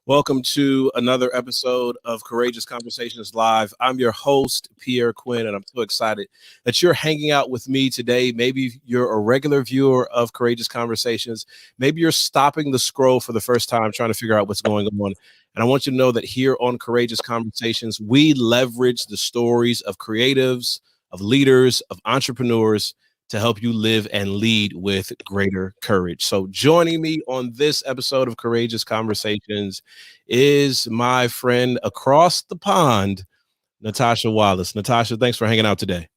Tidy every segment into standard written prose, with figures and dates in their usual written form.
Welcome to another episode of Courageous Conversations Live. I'm your host, Pierre Quinn, and I'm so excited that you're hanging out with me today. Maybe you're a regular viewer of Courageous Conversations. Maybe you're stopping the scroll for the first time, trying to figure out what's going on. And I want you to know that here on Courageous Conversations, we leverage the stories of creatives, of leaders, of entrepreneurs to help you live and lead with greater courage. So joining me on this episode of Courageous Conversations is my friend across the pond, Natasha Wallace. Natasha, thanks for hanging out today.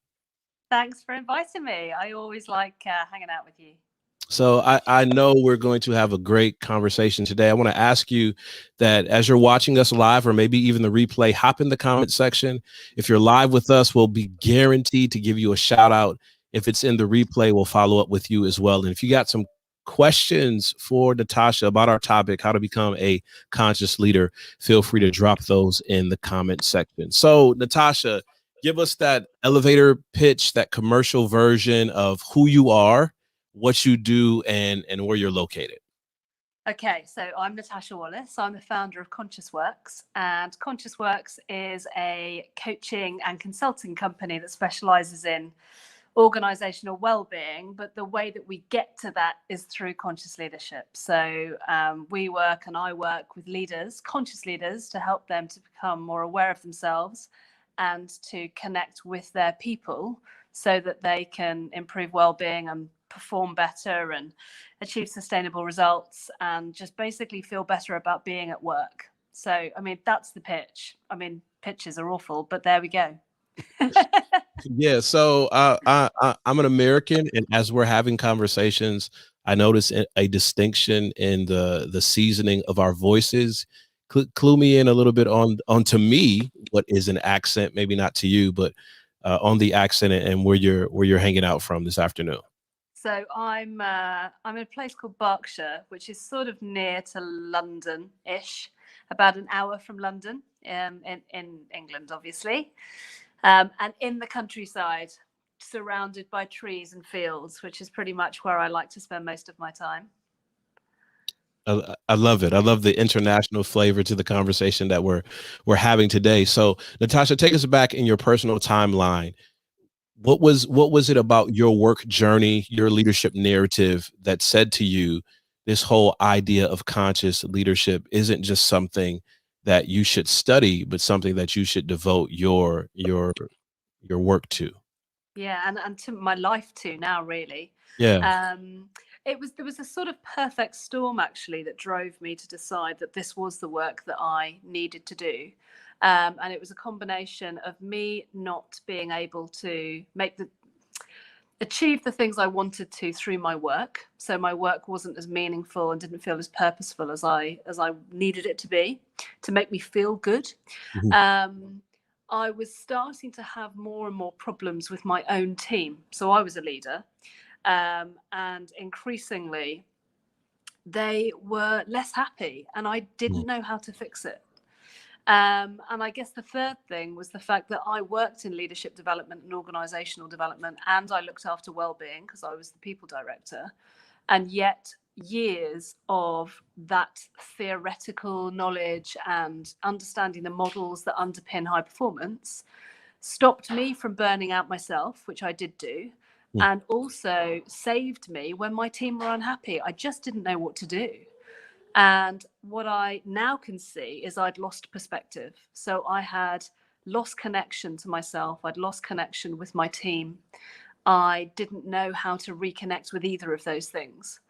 Thanks for inviting me. I always like hanging out with you. So I know we're going to have a great conversation today. I want to ask you that as you're watching us live or maybe even the replay, hop in the comment section. If you're live with us, we'll be guaranteed to give you a shout out. If it's in the replay, we'll follow up with you as well. And if you got some questions for Natasha about our topic, how to become a conscious leader, feel free to drop those in the comment section. So Natasha, give us that elevator pitch, that commercial version of who you are, what you do, and where you're located. Okay, so I'm Natasha Wallace. I'm the founder of Conscious Works, and Conscious Works is a coaching and consulting company that specialises in organizational well-being, but the way that we get to that is through conscious leadership. So we work and I work with leaders, conscious leaders, to help them to become more aware of themselves and to connect with their people so that they can improve well-being and perform better and achieve sustainable results and just basically feel better about being at work. So, I mean, that's the pitch. I mean, pitches are awful, but there we go. Yeah, so I'm an American, and as we're having conversations, I notice a distinction in the seasoning of our voices. Clue me in a little bit on to me what is an accent, maybe not to you, but on the accent and where you're hanging out from this afternoon. So I'm in a place called Berkshire, which is sort of near to London-ish, about an hour from London, in England, obviously. And in the countryside, surrounded by trees and fields, which is pretty much where I like to spend most of my time. I love it. I love the international flavor to the conversation that we're having today. So, Natasha, take us back in your personal timeline. What was it about your work journey, your leadership narrative that said to you, this whole idea of conscious leadership isn't just something that you should study, but something that you should devote your work to? Yeah, and to my life too now, really. Yeah. There was a sort of perfect storm actually that drove me to decide that this was the work that I needed to do. And it was a combination of me not being able to achieve the things I wanted to through my work. So my work wasn't as meaningful and didn't feel as purposeful as I needed it to be, to make me feel good. Mhm. I was starting to have more and more problems with my own team. So I was a leader, and increasingly they were less happy and I didn't know how to fix it. And I guess the third thing was the fact that I worked in leadership development and organizational development, and I looked after well-being because I was the people director. And yet years of that theoretical knowledge and understanding the models that underpin high performance stopped me from burning out myself, which I did do, and also saved me when my team were unhappy. I just didn't know what to do. And what I now can see is I'd lost perspective. So I had lost connection to myself. I'd lost connection with my team. I didn't know how to reconnect with either of those things.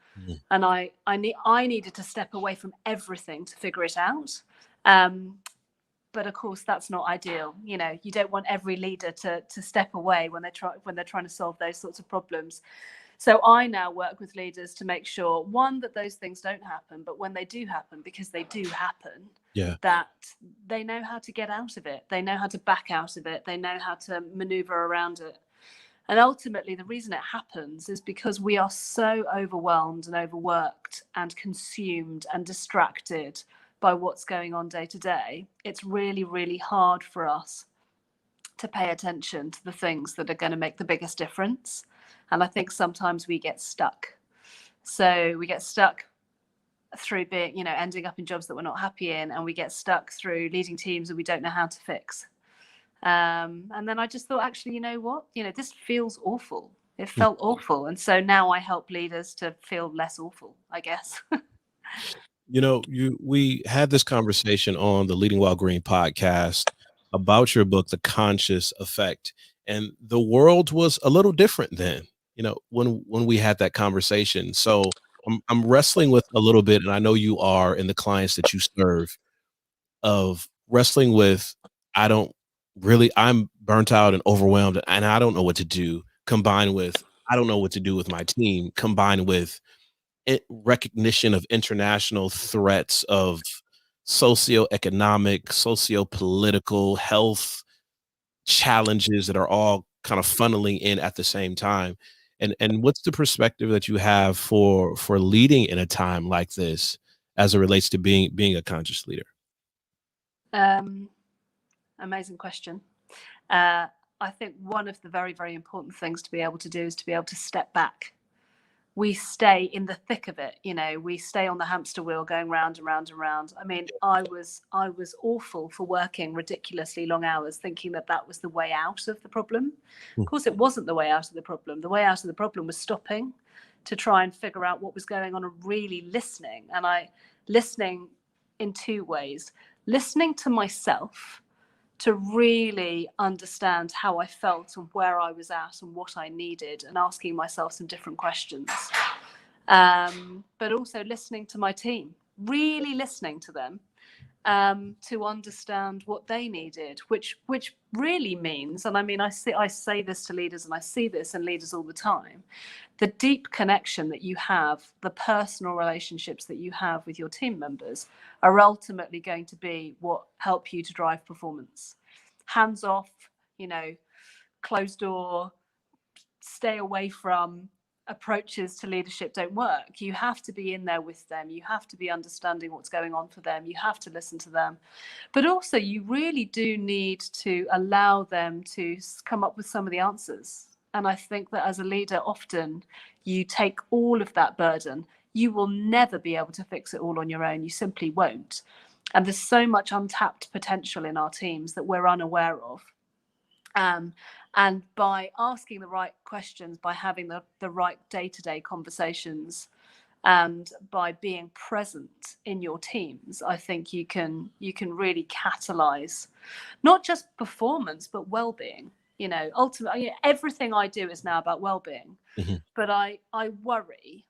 And I needed to step away from everything to figure it out. But of course, that's not ideal. You know, you don't want every leader to step away when they're trying to solve those sorts of problems. So I now work with leaders to make sure, one, that those things don't happen, but when they do happen, because they do happen, that they know how to get out of it. They know how to back out of it. They know how to maneuver around it. And ultimately, the reason it happens is because we are so overwhelmed and overworked and consumed and distracted by what's going on day to day. It's really, really hard for us to pay attention to the things that are going to make the biggest difference. And I think sometimes we get stuck. So we get stuck through being, ending up in jobs that we're not happy in, and we get stuck through leading teams that we don't know how to fix. And then I just thought, actually, you know what? This feels awful. It felt awful. And so now I help leaders to feel less awful, I guess. We had this conversation on the Leading While Green podcast about your book, The Conscious Effect. And the world was a little different then, when we had that conversation. So I'm wrestling with a little bit, and I know you are in the clients that you serve, of wrestling with, I'm burnt out and overwhelmed, and I don't know what to do, combined with, I don't know what to do with my team, combined with recognition of international threats of socioeconomic, socio-political, health challenges that are all kind of funneling in at the same time. And what's the perspective that you have for leading in a time like this as it relates to being a conscious leader? Amazing question. I think one of the very, very important things to be able to do is to be able to step back. We stay in the thick of it, we stay on the hamster wheel going round and round and round. I mean, I was awful for working ridiculously long hours, thinking that was the way out of the problem. Of course, it wasn't the way out of the problem. The way out of the problem was stopping to try and figure out what was going on and really listening. And listening in two ways: listening to myself, to really understand how I felt and where I was at and what I needed, and asking myself some different questions. But also listening to my team, really listening to them, to understand what they needed, which really means, and I mean, I say this to leaders, and I see this in leaders all the time, the deep connection that you have, the personal relationships that you have with your team members are ultimately going to be what help you to drive performance. Hands off, closed door, stay away from approaches to leadership don't work. You have to be in there with them. You have to be understanding what's going on for them. You have to listen to them. But also, you really do need to allow them to come up with some of the answers. And I think that as a leader, often you take all of that burden. You will never be able to fix it all on your own. You simply won't. And there's so much untapped potential in our teams that we're unaware of. And by asking the right questions, by having the right day-to-day conversations, and by being present in your teams, I think you can really catalyze not just performance, but well-being. Ultimately, everything I do is now about well-being. Mm-hmm. But I worry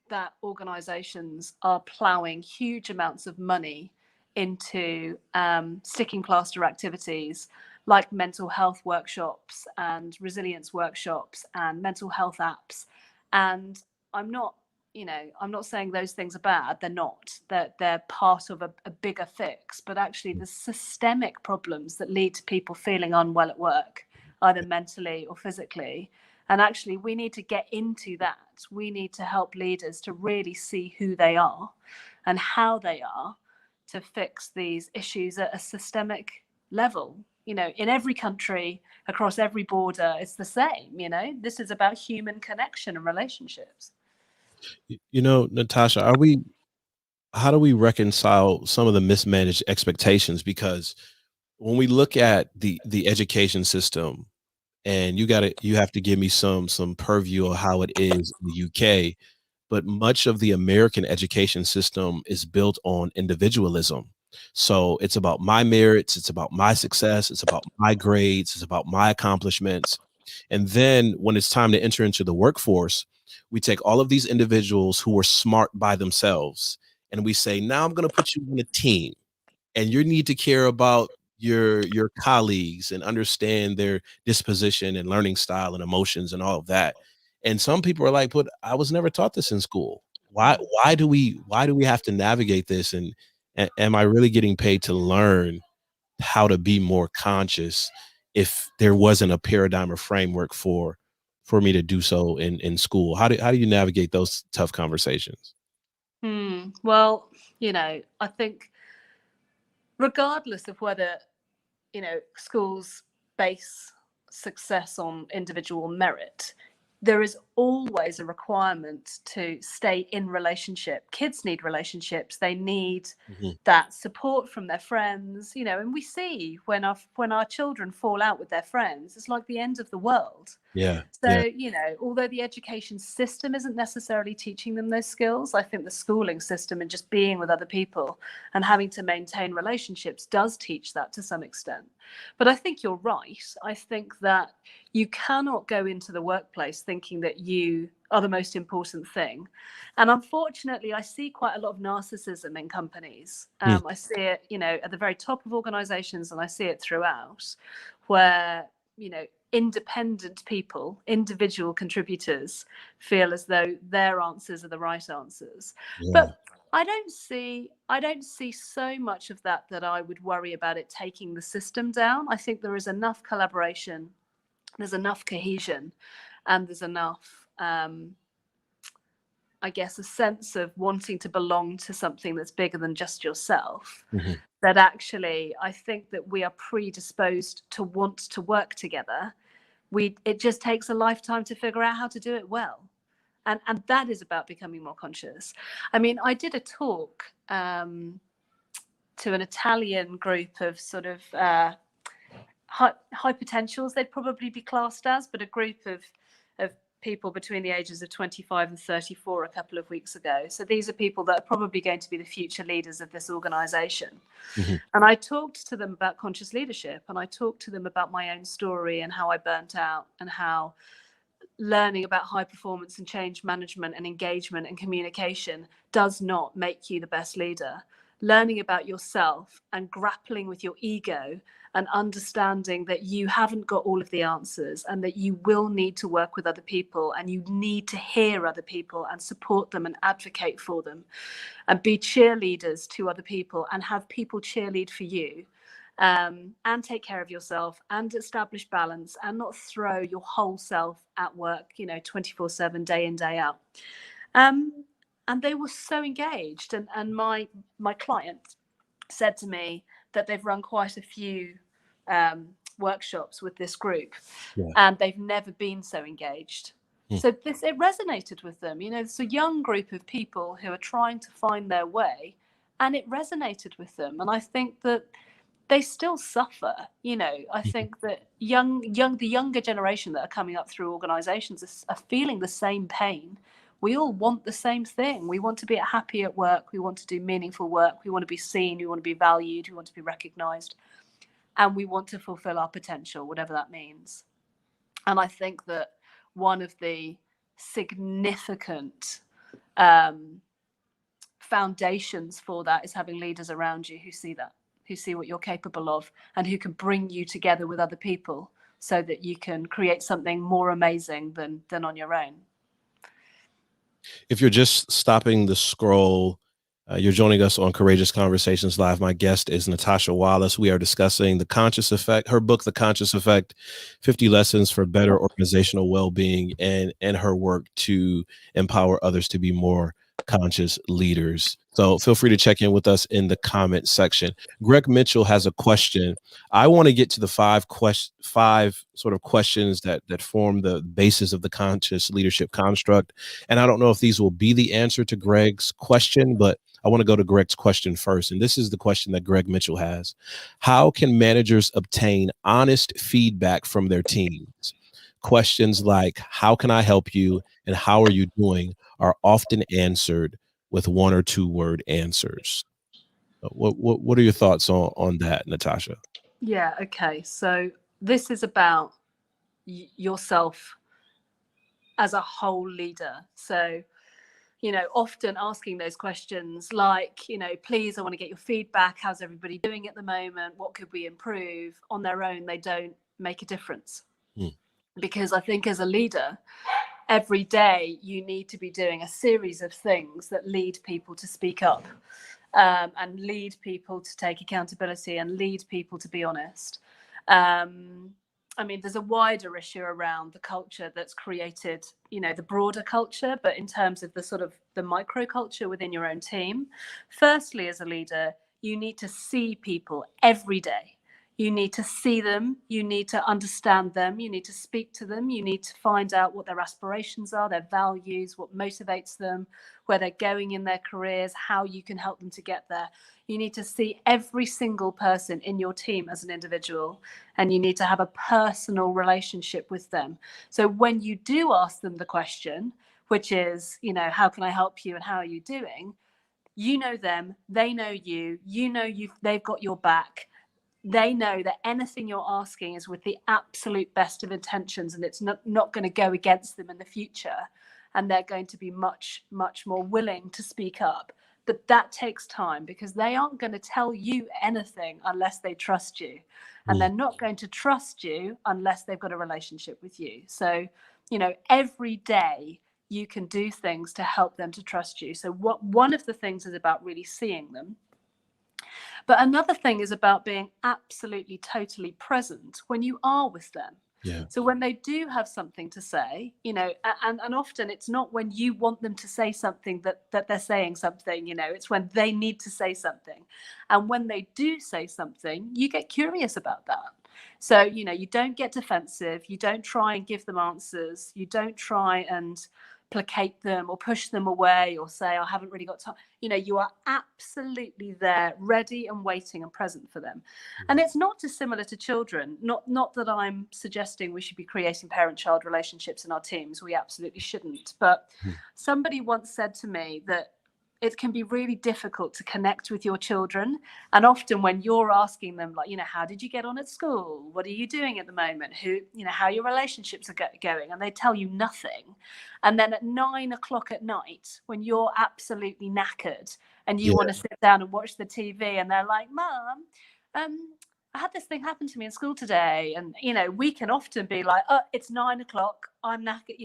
that organizations are plowing huge amounts of money into sticking plaster activities like mental health workshops and resilience workshops and mental health apps. And I'm not saying those things are bad. They're not. They're part of a bigger fix. But actually, the systemic problems that lead to people feeling unwell at work, either mentally or physically. And actually, we need to get into that. We need to help leaders to really see who they are and how they are to fix these issues at a systemic level. In every country, across every border, it's the same. This is about human connection and relationships. Natasha, how do we reconcile some of the mismanaged expectations? Because when we look at the education system, and you have to give me some purview of how it is in the UK, but much of the American education system is built on individualism. So it's about my merits, it's about my success, it's about my grades, it's about my accomplishments. And then when it's time to enter into the workforce, we take all of these individuals who are smart by themselves, and we say, now I'm going to put you in a team, and you need to care about your colleagues and understand their disposition and learning style and emotions and all of that. And some people are like, but I was never taught this in school. Why do we have to navigate this? And am I really getting paid to learn how to be more conscious if there wasn't a paradigm or framework for me to do so in school? How do you navigate those tough conversations? Well, I think regardless of whether, schools base success on individual merit, there is always a requirement to stay in relationship. Kids need relationships. They need that support from their friends, you know, and we see when our children fall out with their friends, it's like the end of the world. Yeah. So, you know, although the education system isn't necessarily teaching them those skills, I think the schooling system and just being with other people and having to maintain relationships does teach that to some extent. But I think you're right. I think that you cannot go into the workplace thinking that you are the most important thing. And unfortunately, I see quite a lot of narcissism in companies. I see it, you know, at the very top of organizations, and I see it throughout, where, you know, independent people, individual contributors, feel as though their answers are the right answers. But I don't see so much of that I would worry about it taking the system down. I think there is enough collaboration, there's enough cohesion, and there's enough I guess a sense of wanting to belong to something that's bigger than just yourself, that actually I think that we are predisposed to want to work together. It just takes a lifetime to figure out how to do it well. And that is about becoming more conscious. I mean, I did a talk to an Italian group of sort of high potentials, they'd probably be classed as, but a group of people between the ages of 25 and 34 a couple of weeks ago. So these are people that are probably going to be the future leaders of this organization. And I talked to them about conscious leadership, and I talked to them about my own story and how I burnt out, and how learning about high performance and change management and engagement and communication does not make you the best leader. Learning about yourself and grappling with your ego and understanding that you haven't got all of the answers, and that you will need to work with other people, and you need to hear other people and support them and advocate for them and be cheerleaders to other people and have people cheerlead for you, and take care of yourself and establish balance and not throw your whole self at work, you know, 24/7, day in, day out. And they were so engaged. And my client said to me that they've run quite a few workshops with this group, and they've never been so engaged. So it resonated with them. You know, it's a young group of people who are trying to find their way, and it resonated with them. And I think that they still suffer. You know, I think that the younger generation that are coming up through organizations are feeling the same pain. We all want the same thing. We want to be happy at work. We want to do meaningful work. We want to be seen. We want to be valued. We want to be recognized. And we want to fulfill our potential, whatever that means. And I think that one of the significant foundations for that is having leaders around you who see that, who see what you're capable of, and who can bring you together with other people so that you can create something more amazing than on your own. If you're just stopping the scroll, you're joining us on Courageous Conversations Live. My guest is Natasha Wallace. We are discussing The Conscious Effect, her book, The Conscious Effect, 50 Lessons for Better Organizational Wellbeing, and her work to empower others to be more conscious leaders. So feel free to check in with us in the comment section. Greg Mitchell has a question. I want to get to the five sort of questions that form the basis of the conscious leadership construct. And I don't know if these will be the answer to Greg's question, but I want to go to Greg's question first. And this is the question that Greg Mitchell has. How can managers obtain honest feedback from their teams? Questions like, how can I help you? And how are you doing? Are often answered with 1 or 2 word answers. What are your thoughts on that, Natasha? Yeah, okay. So this is about yourself as a whole leader. So, you know, often asking those questions like, you know, please, I want to get your feedback. How's everybody doing at the moment? What could we improve? On their own, they don't make a difference. Because I think as a leader, every day you need to be doing a series of things that lead people to speak up, and lead people to take accountability, and lead people to be honest. I mean, there's a wider issue around the culture that's created, you know, the broader culture, but in terms of the sort of the micro culture within your own team, firstly, as a leader, you need to see people every day. You need to see them, you need to understand them, you need to speak to them, you need to find out what their aspirations are, their values, what motivates them, where they're going in their careers, how you can help them to get there. You need to see every single person in your team as an individual, and you need to have a personal relationship with them. So when you do ask them the question, which is, how can I help you and how are you doing? You know them, they know you, they've got your back. They know that anything you're asking is with the absolute best of intentions, and it's not going to go against them in the future. And they're going to be much, much more willing to speak up. But that takes time, because they aren't going to tell you anything unless they trust you. And they're not going to trust you unless they've got a relationship with you. So, every day you can do things to help them to trust you. So one of the things is about really seeing them. But another thing is about being absolutely, totally present when you are with them. Yeah. So when they do have something to say, and often it's not when you want them to say something that they're saying something, it's when they need to say something. And when they do say something, you get curious about that. So, you don't get defensive. You don't try and give them answers. You don't try and placate them or push them away or say, I haven't really got time. You are absolutely there, ready and waiting and present for them. And it's not dissimilar to children. Not that I'm suggesting we should be creating parent-child relationships in our teams. We absolutely shouldn't. But somebody once said to me that it can be really difficult to connect with your children. And often when you're asking them, like, how did you get on at school? What are you doing at the moment? How your relationships are going? And they tell you nothing. And then at 9 o'clock at night, when you're absolutely knackered and you want to sit down and watch the TV, and they're like, Mom, I had this thing happen to me in school today. And, we can often be like, oh, it's 9 o'clock, I'm knackered,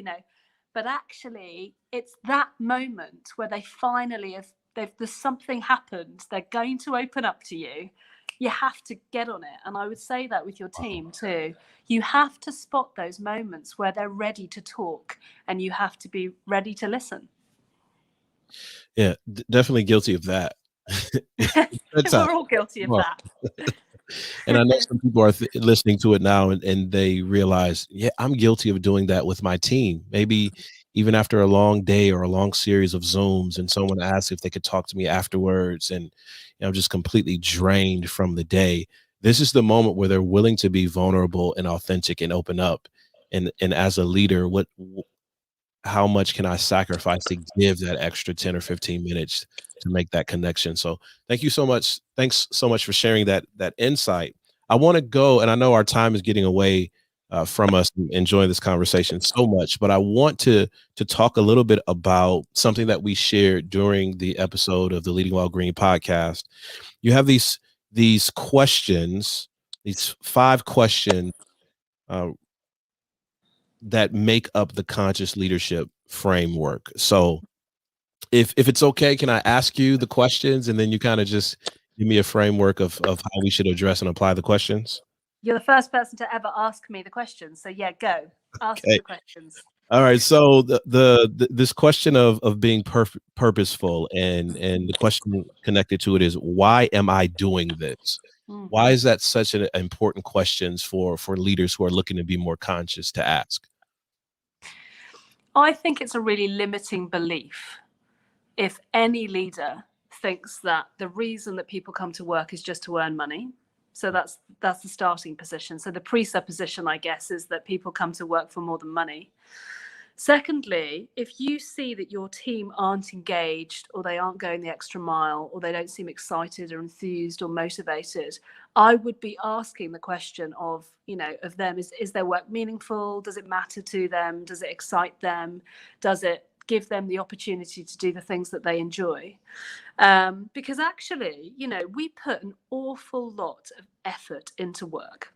But actually, it's that moment where they finally there's something happened. They're going to open up to you. You have to get on it. And I would say that with your team too. You have to spot those moments where they're ready to talk, and you have to be ready to listen. Yeah, definitely guilty of that. We're all guilty of that. And I know some people are listening to it now, and they realize, yeah, I'm guilty of doing that with my team. Maybe even after a long day or a long series of Zooms, and someone asks if they could talk to me afterwards, and I'm just completely drained from the day. This is the moment where they're willing to be vulnerable and authentic and open up. And as a leader, how much can I sacrifice to give that extra 10 or 15 minutes to make that connection? So thank you so much. Thanks so much for sharing that insight. I want to go, and I know our time is getting away from us, enjoying this conversation so much, but I want to talk a little bit about something that we shared during the episode of the Leading While Green podcast. You have these questions, these 5 questions that make up the conscious leadership framework. So if it's okay, can I ask you the questions, and then you kind of just give me a framework of how we should address and apply the questions? You're the first person to ever ask me the questions. So yeah, go. Ask the questions. All right. So this question of being purposeful, and the question connected to it is, why am I doing this? Mm-hmm. Why is that such an important questions for leaders who are looking to be more conscious to ask? I think it's a really limiting belief if any leader thinks that the reason that people come to work is just to earn money. So that's the starting position. So the presupposition, I guess, is that people come to work for more than money. Secondly, if you see that your team aren't engaged, or they aren't going the extra mile, or they don't seem excited or enthused or motivated, I would be asking the question of them, is their work meaningful? Does it matter to them? Does it excite them? Does it give them the opportunity to do the things that they enjoy? Because actually, we put an awful lot of effort into work.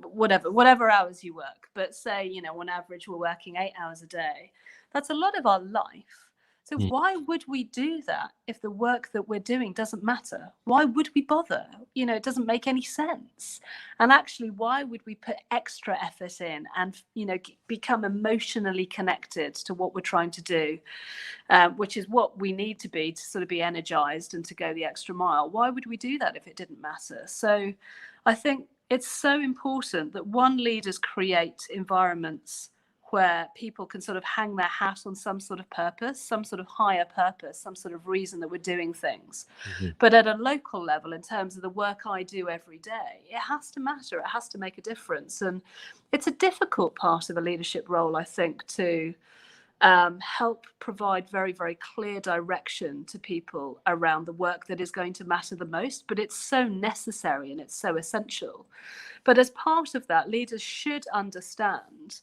Whatever hours you work, but say, on average, we're working 8 hours a day. That's a lot of our life. So Mm. why would we do that if the work that we're doing doesn't matter? Why would we bother? It doesn't make any sense. And actually, why would we put extra effort in and, become emotionally connected to what we're trying to do, which is what we need to be to sort of be energized and to go the extra mile? Why would we do that if it didn't matter? So I think it's so important that leaders create environments where people can sort of hang their hat on some sort of purpose, some sort of higher purpose, some sort of reason that we're doing things. Mm-hmm. But at a local level, in terms of the work I do every day, it has to matter. It has to make a difference. And it's a difficult part of a leadership role, I think, to help provide very, very clear direction to people around the work that is going to matter the most. But it's so necessary and it's so essential. But as part of that, leaders should understand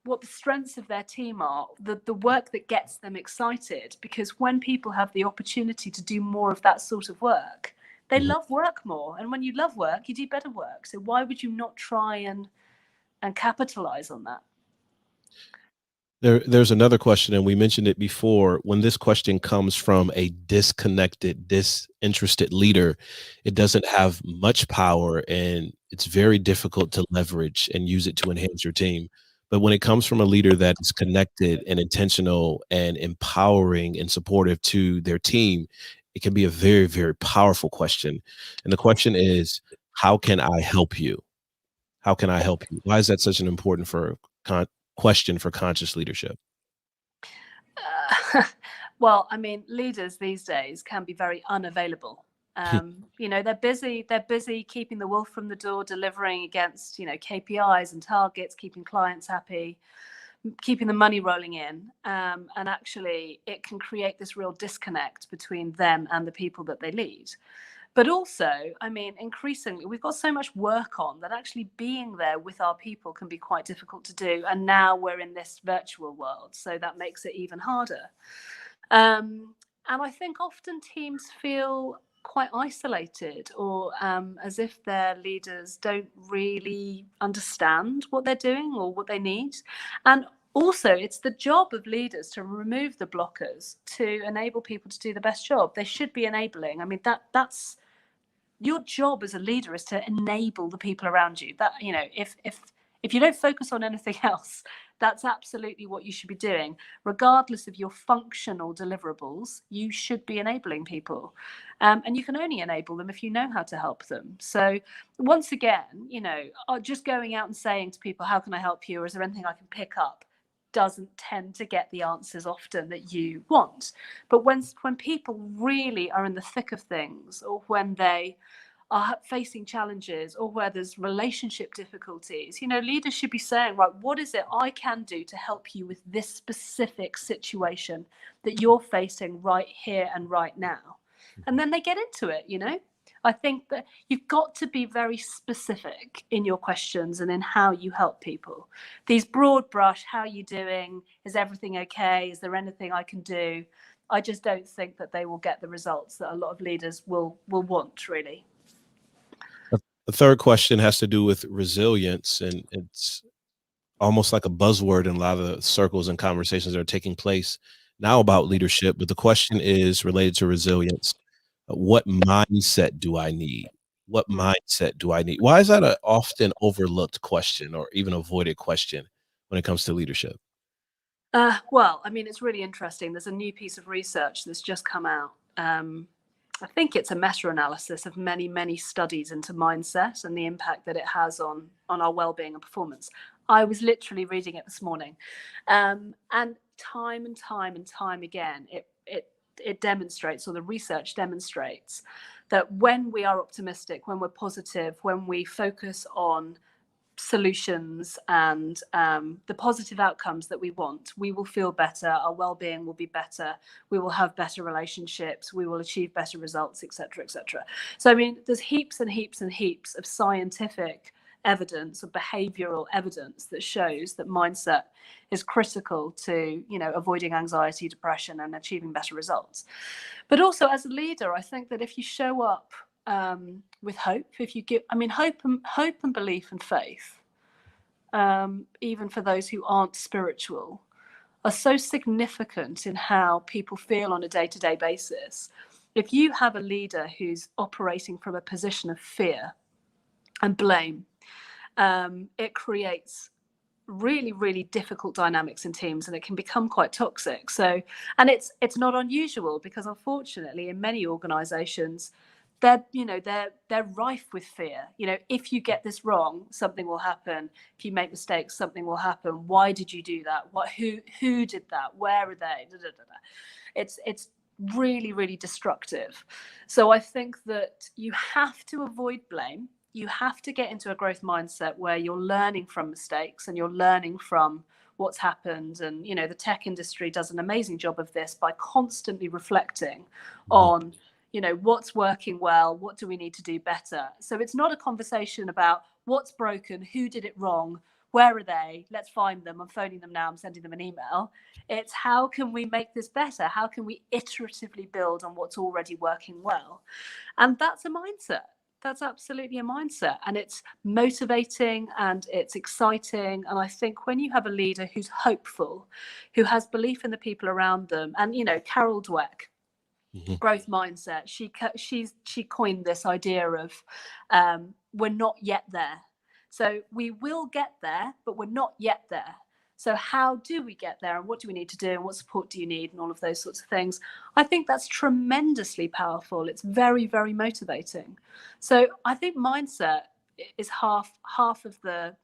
what the strengths of their team are, the work that gets them excited, because when people have the opportunity to do more of that sort of work, they Mm-hmm. love work more. And when you love work, you do better work. So why would you not try and capitalize on that? There's another question, and we mentioned it before. When this question comes from a disconnected, disinterested leader, it doesn't have much power, and it's very difficult to leverage and use it to enhance your team. But when it comes from a leader that is connected and intentional and empowering and supportive to their team, it can be a very, very powerful question. And the question is, how can I help you? How can I help you? Why is that such an important question for conscious leadership? Well, I mean, leaders these days can be very unavailable. They're busy. They're busy keeping the wolf from the door, delivering against, KPIs and targets, keeping clients happy, keeping the money rolling in. And actually, it can create this real disconnect between them and the people that they lead. But also, I mean, increasingly, we've got so much work on that actually being there with our people can be quite difficult to do. And now we're in this virtual world, so that makes it even harder. And I think often teams feel quite isolated, or as if their leaders don't really understand what they're doing or what they need. And also, it's the job of leaders to remove the blockers to enable people to do the best job. They should be enabling. I mean, that's your job as a leader, is to enable the people around you. That, if you don't focus on anything else, that's absolutely what you should be doing. Regardless of your functional deliverables, you should be enabling people. And you can only enable them if you know how to help them. So once again, just going out and saying to people, how can I help you? Or is there anything I can pick up? Doesn't tend to get the answers often that you want. But when people really are in the thick of things, or when they are facing challenges, or where there's relationship difficulties, leaders should be saying, right, what is it I can do to help you with this specific situation that you're facing right here and right now? And then they get into it. I think that you've got to be very specific in your questions and in how you help people. These broad brush, how are you doing? Is everything okay? Is there anything I can do? I just don't think that they will get the results that a lot of leaders will want, really. The third question has to do with resilience, and it's almost like a buzzword in a lot of the circles and conversations that are taking place now about leadership. But the question is related to resilience. What mindset do I need? What mindset do I need? Why is that an often overlooked question, or even avoided question, when it comes to leadership? Well, I mean, it's really interesting. There's a new piece of research that's just come out. I think it's a meta-analysis of many, many studies into mindset and the impact that it has on our well-being and performance. I was literally reading it this morning, and time and time and time again, it demonstrates, or the research demonstrates, that when we are optimistic, when we're positive, when we focus on solutions and the positive outcomes that we want, we will feel better, our well-being will be better, we will have better relationships, we will achieve better results, etc., etc. So I mean, there's heaps and heaps and heaps of scientific evidence, or behavioral evidence, that shows that mindset is critical to avoiding anxiety, depression, and achieving better results. But also, as a leader, I think that if you show up with hope, if you give, hope and belief and faith, even for those who aren't spiritual, are so significant in how people feel on a day-to-day basis. If you have a leader who's operating from a position of fear and blame, it creates really, really difficult dynamics in teams, and it can become quite toxic. So, and it's not unusual, because unfortunately in many organizations, they're rife with fear. If you get this wrong, something will happen. If you make mistakes, something will happen. Why did you do that? Who did that? Where are they? Da, da, da, da. It's really, really destructive. So I think that you have to avoid blame. You have to get into a growth mindset where you're learning from mistakes and you're learning from what's happened. And, the tech industry does an amazing job of this by constantly reflecting on, what's working well, what do we need to do better? So it's not a conversation about what's broken, who did it wrong, where are they? Let's find them. I'm phoning them now. I'm sending them an email. It's how can we make this better? How can we iteratively build on what's already working well? And that's a mindset. That's absolutely a mindset, and it's motivating and it's exciting. And I think when you have a leader who's hopeful, who has belief in the people around them, and Carol Dweck, growth mindset, she coined this idea of we're not yet there. So we will get there, but we're not yet there. So how do we get there, and what do we need to do, and what support do you need, and all of those sorts of things? I think that's tremendously powerful. It's very, very motivating. So I think mindset is half of the,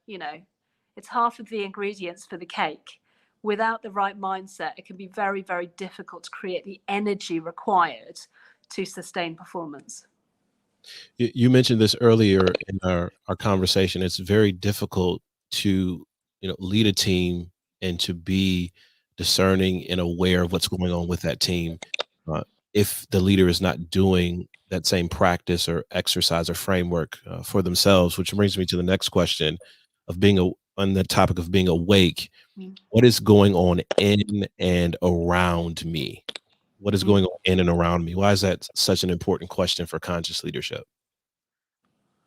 it's half of the ingredients for the cake. Without the right mindset, it can be very, very difficult to create the energy required to sustain performance. You mentioned this earlier in our conversation. It's very difficult to lead a team and to be discerning and aware of what's going on with that team if the leader is not doing that same practice or exercise or framework for themselves. Which brings me to the next question of on the topic of being awake. What is going on in and around me? What is going on in and around me? Why is that such an important question for conscious leadership?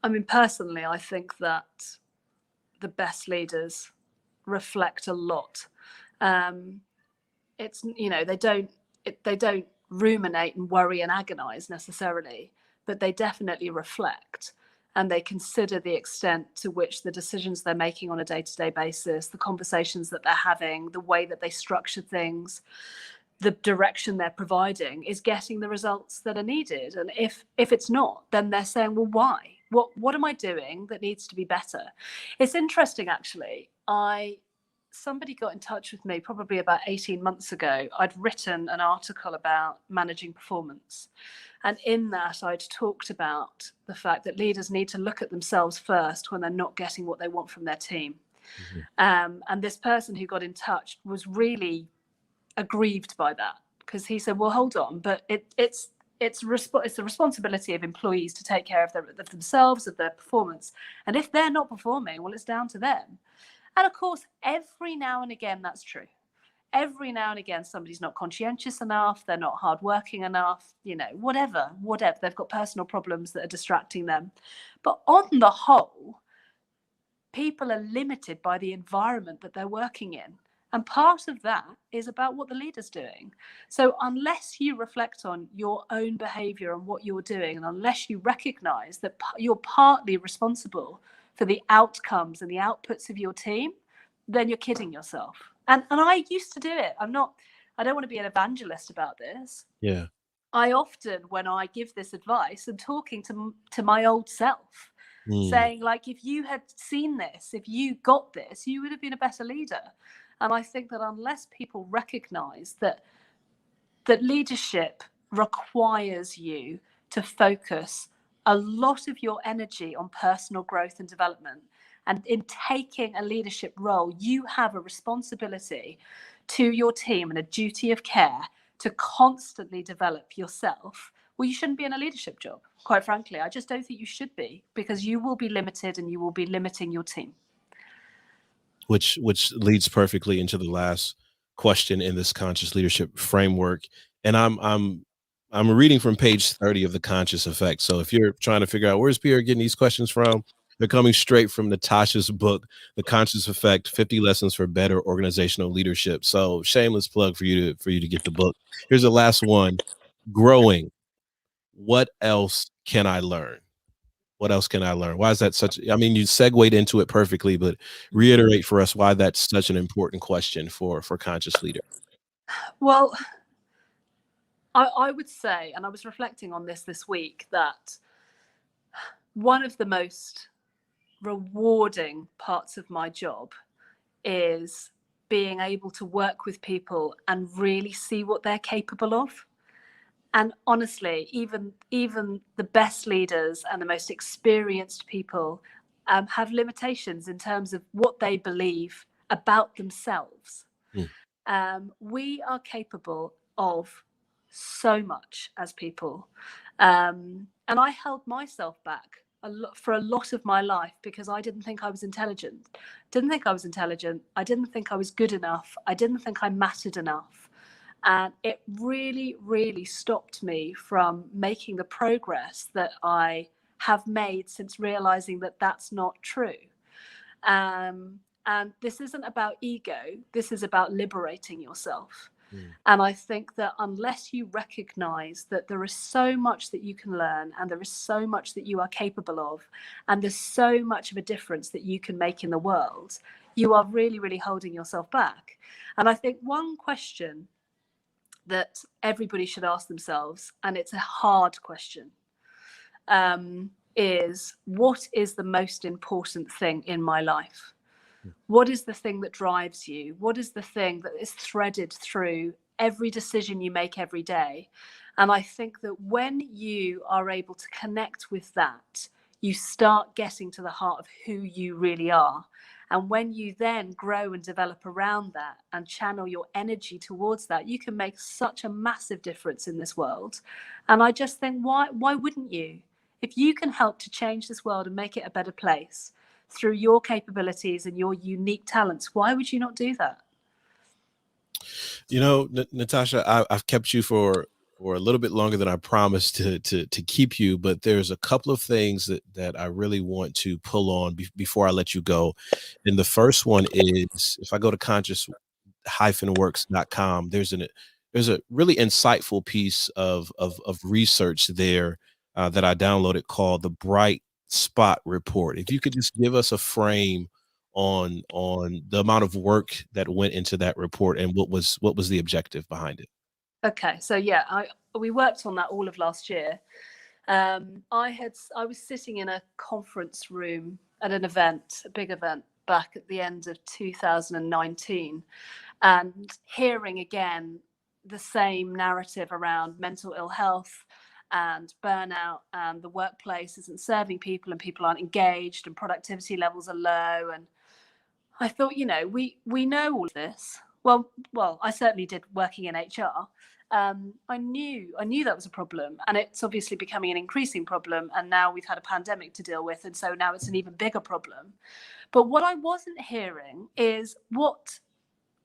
I mean, personally, I think that the best leaders reflect a lot. It's they don't ruminate and worry and agonize necessarily, but they definitely reflect, and they consider the extent to which the decisions they're making on a day-to-day basis, the conversations that they're having, the way that they structure things, the direction they're providing is getting the results that are needed. And if it's not, then they're saying, well, why? What am I doing that needs to be better? It's interesting, actually. Somebody got in touch with me probably about 18 months ago. I'd written an article about managing performance. And in that, I'd talked about the fact that leaders need to look at themselves first when they're not getting what they want from their team. And this person who got in touch was really aggrieved by that, because he said, well, hold on, but it's the responsibility of employees to take care of themselves, of their performance. And if they're not performing, well, it's down to them. And of course, every now and again, that's true. Every now and again, somebody's not conscientious enough, they're not hardworking enough, whatever. They've got personal problems that are distracting them. But on the whole, people are limited by the environment that they're working in. And part of that is about what the leader's doing. So unless you reflect on your own behavior and what you're doing, and unless you recognize that you're partly responsible for the outcomes and the outputs of your team, then you're kidding yourself. And I used to do it. I don't want to be an evangelist about this. Yeah. I often, when I give this advice, am talking to my old self, saying, like, if you had seen this, if you got this, you would have been a better leader. And I think that unless people recognize that leadership requires you to focus a lot of your energy on personal growth and development, and in taking a leadership role, you have a responsibility to your team and a duty of care to constantly develop yourself, well, you shouldn't be in a leadership job. Quite frankly, I just don't think you should be, because you will be limited and you will be limiting your team. Which leads perfectly into the last question in this conscious leadership framework. And I'm reading from page 30 of the Conscious Effect. So if you're trying to figure out where's Pierre getting these questions from, They're coming straight from Natasha's book, The Conscious Effect: 50 Lessons for Better Organizational Leadership. So shameless plug for you to get the book. Here's the last one. Growing. What else can I learn? What else can I learn? Why is that such? I mean, you segued into it perfectly, but reiterate for us why that's such an important question for conscious leader. Well, I would say, and I was reflecting on this week, that one of the most rewarding parts of my job is being able to work with people and really see what they're capable of. And honestly, even the best leaders and the most experienced people have limitations in terms of what they believe about themselves. We are capable of so much as people. And I held myself back for a lot of my life because I didn't think I was intelligent. I didn't think I was good enough. I didn't think I mattered enough. And it really, really stopped me from making the progress that I have made since realizing that that's not true. And this isn't about ego. This is about liberating yourself. And I think that unless you recognize that there is so much that you can learn and there is so much that you are capable of, and there's so much of a difference that you can make in the world, you are really, really holding yourself back. And I think one question that everybody should ask themselves, and it's a hard question, is what is the most important thing in my life? What is the thing that drives you? What is the thing that is threaded through every decision you make every day? And I think that when you are able to connect with that, you start getting to the heart of who you really are. And when you then grow and develop around that and channel your energy towards that, you can make such a massive difference in this world. And I just think, why wouldn't you? If you can help to change this world and make it a better place through your capabilities and your unique talents, why would you not do that? You know, Natasha, I've kept you for a little bit longer than I promised to keep you, but there's a couple of things that I really want to pull on before I let you go. And the first one is, if I go to conscious-works.com, there's a really insightful piece of research there that I downloaded called the Bright Spot Report. If you could just give us a frame on the amount of work that went into that report and what was the objective behind it. Okay, so yeah, we worked on that all of last year. I was sitting in a conference room at an event, a big event, back at the end of 2019, and hearing again the same narrative around mental ill health and burnout, and the workplace isn't serving people and people aren't engaged and productivity levels are low. And I thought, we know all of this. Well, I certainly did, working in HR. I knew that was a problem, and it's obviously becoming an increasing problem. And now we've had a pandemic to deal with, and so now it's an even bigger problem. But what I wasn't hearing is what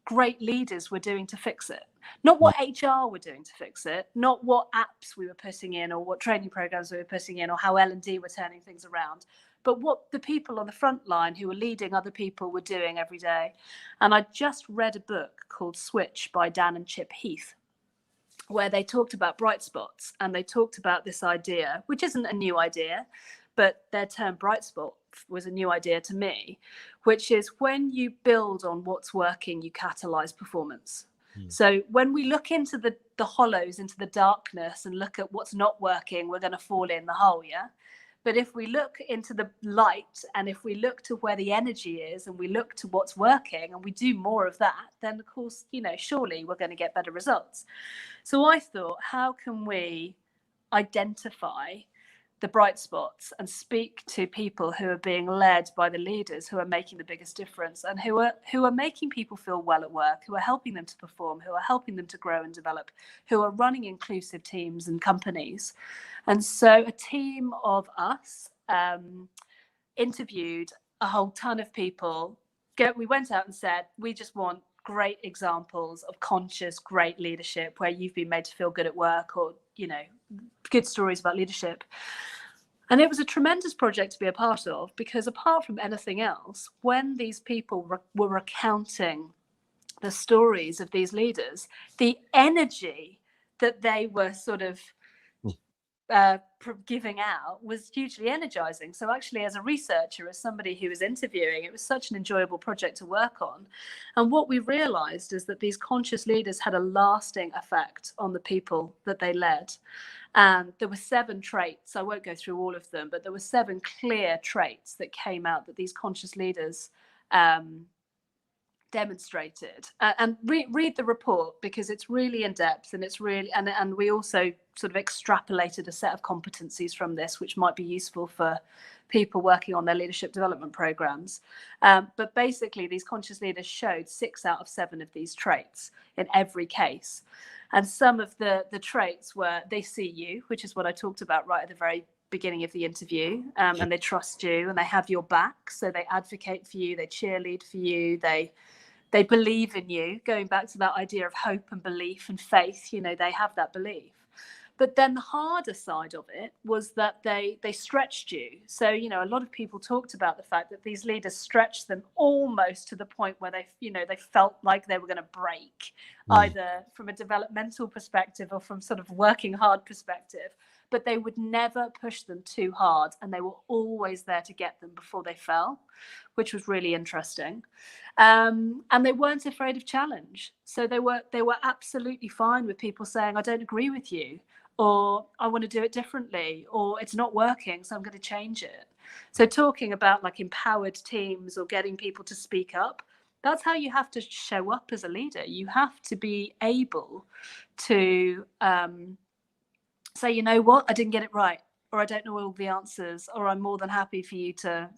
great leaders were doing to fix it. Not what HR were doing to fix it, not what apps we were putting in or what training programs we were putting in or how L&D were turning things around, but what the people on the front line who were leading other people were doing every day. And I just read a book called Switch by Dan and Chip Heath, where they talked about bright spots, and they talked about this idea, which isn't a new idea, but their term bright spot was a new idea to me, which is when you build on what's working, you catalyze performance. So when we look into the hollows, into the darkness, and look at what's not working, we're going to fall in the hole, yeah? But if we look into the light, and if we look to where the energy is, and we look to what's working, and we do more of that, then of course, surely we're going to get better results. So I thought, how can we identify the bright spots and speak to people who are being led by the leaders who are making the biggest difference, and who are making people feel well at work, who are helping them to perform, who are helping them to grow and develop, who are running inclusive teams and companies. And so a team of us interviewed a whole ton of people. We went out and said, we just want great examples of conscious, great leadership where you've been made to feel good at work, or, good stories about leadership. And it was a tremendous project to be a part of, because apart from anything else, when these people were recounting the stories of these leaders, the energy that they were sort of giving out was hugely energizing. So actually, as a researcher, as somebody who was interviewing, it was such an enjoyable project to work on. And what we realized is that these conscious leaders had a lasting effect on the people that they led. And there were 7 traits. I won't go through all of them, but there were 7 clear traits that came out that these conscious leaders demonstrated. And read the report, because it's really in depth, and it's really, and we also sort of extrapolated a set of competencies from this, which might be useful for people working on their leadership development programs. But basically, these conscious leaders showed 6 out of 7 of these traits in every case. And some of the traits were, they see you, which is what I talked about right at the very beginning of the interview, and they trust you, and they have your back, so they advocate for you, they cheerlead for you, they believe in you, going back to that idea of hope and belief and faith. They have that belief. But then the harder side of it was that they stretched you. So, a lot of people talked about the fact that these leaders stretched them almost to the point where they felt like they were going to break, either from a developmental perspective or from sort of working hard perspective. But they would never push them too hard, and they were always there to get them before they fell, which was really interesting. And they weren't afraid of challenge. So they were absolutely fine with people saying, I don't agree with you, or I want to do it differently, or it's not working, so I'm going to change it. So talking about like empowered teams or getting people to speak up, that's how you have to show up as a leader. You have to be able to say, you know what, I didn't get it right, or I don't know all the answers, or I'm more than happy for you to,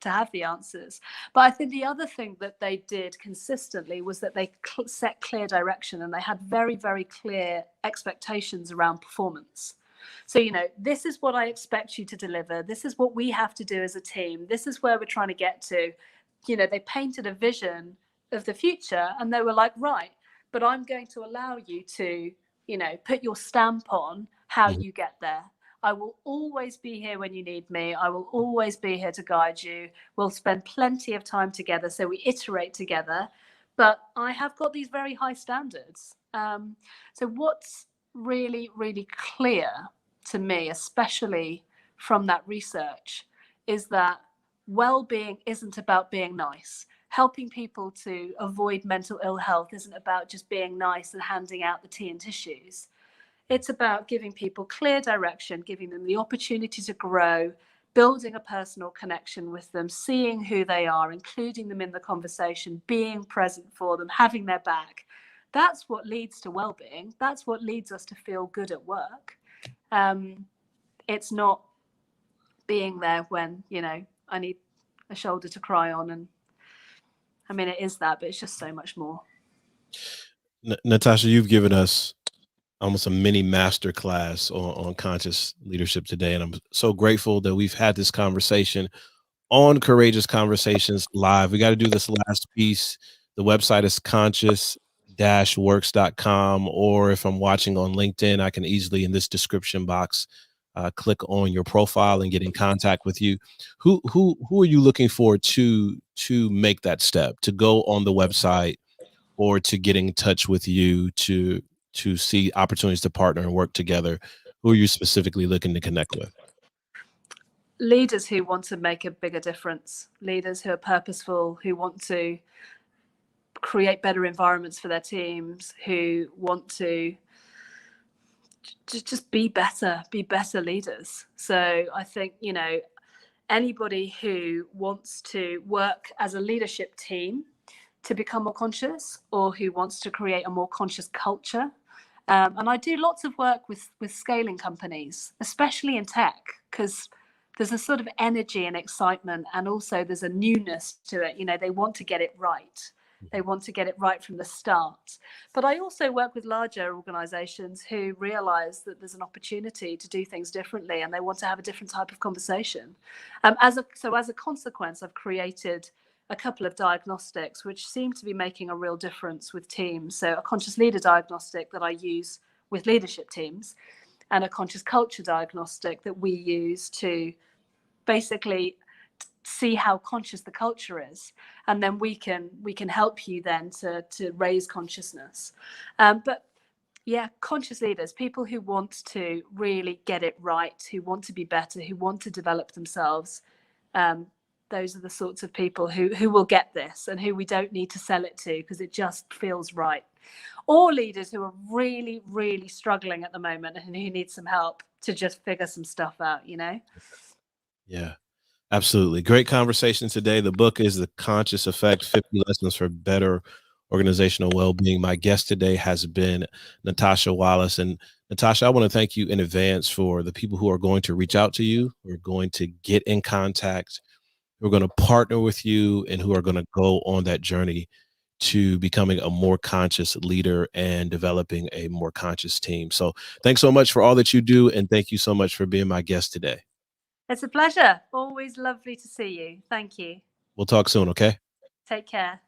to have the answers. But I think the other thing that they did consistently was that they set clear direction, and they had very, very clear expectations around performance. So, this is what I expect you to deliver. This is what we have to do as a team. This is where we're trying to get to. They painted a vision of the future, and they were like, right, but I'm going to allow you to, put your stamp on how you get there. I will always be here when you need me. I will always be here to guide you. We'll spend plenty of time together, so we iterate together. But I have got these very high standards. So what's really, really clear to me, especially from that research, is that well-being isn't about being nice. Helping people to avoid mental ill health isn't about just being nice and handing out the tea and tissues. It's about giving people clear direction, giving them the opportunity to grow, building a personal connection with them, seeing who they are, including them in the conversation, being present for them, having their back. That's what leads to well-being. That's what leads us to feel good at work. It's not being there when, I need a shoulder to cry on. And I mean, it is that, but it's just so much more. Natasha, you've given us almost a mini master class on conscious leadership today. And I'm so grateful that we've had this conversation on Courageous Conversations Live. We got to do this last piece. The website is conscious-works.com, or if I'm watching on LinkedIn, I can easily, in this description box, click on your profile and get in contact with you. Who are you looking for to make that step, to go on the website or to get in touch with you to see opportunities to partner and work together? Who are you specifically looking to connect with? Leaders who want to make a bigger difference, leaders who are purposeful, who want to create better environments for their teams, who want to just be better leaders. So I think, anybody who wants to work as a leadership team to become more conscious, or who wants to create a more conscious culture. And I do lots of work with scaling companies, especially in tech, because there's a sort of energy and excitement, and also there's a newness to it. They want to get it right. They want to get it right from the start. But I also work with larger organizations who realize that there's an opportunity to do things differently, and they want to have a different type of conversation. As a consequence, I've created a couple of diagnostics which seem to be making a real difference with teams. So a conscious leader diagnostic that I use with leadership teams, and a conscious culture diagnostic that we use to basically see how conscious the culture is, and then we can help you then to raise consciousness. But yeah, conscious leaders, people who want to really get it right, who want to be better, who want to develop themselves, those are the sorts of people who will get this, and who we don't need to sell it to because it just feels right. Or leaders who are really, really struggling at the moment and who need some help to just figure some stuff out, you know? Yeah, absolutely. Great conversation today. The book is The Conscious Effect, 50 Lessons for Better Organizational Wellbeing. My guest today has been Natasha Wallace. And Natasha, I want to thank you in advance for the people who are going to reach out to you, who are going to get in contact, who are going to partner with you, and who are going to go on that journey to becoming a more conscious leader and developing a more conscious team. So thanks so much for all that you do. And thank you so much for being my guest today. It's a pleasure. Always lovely to see you. Thank you. We'll talk soon, okay? Take care.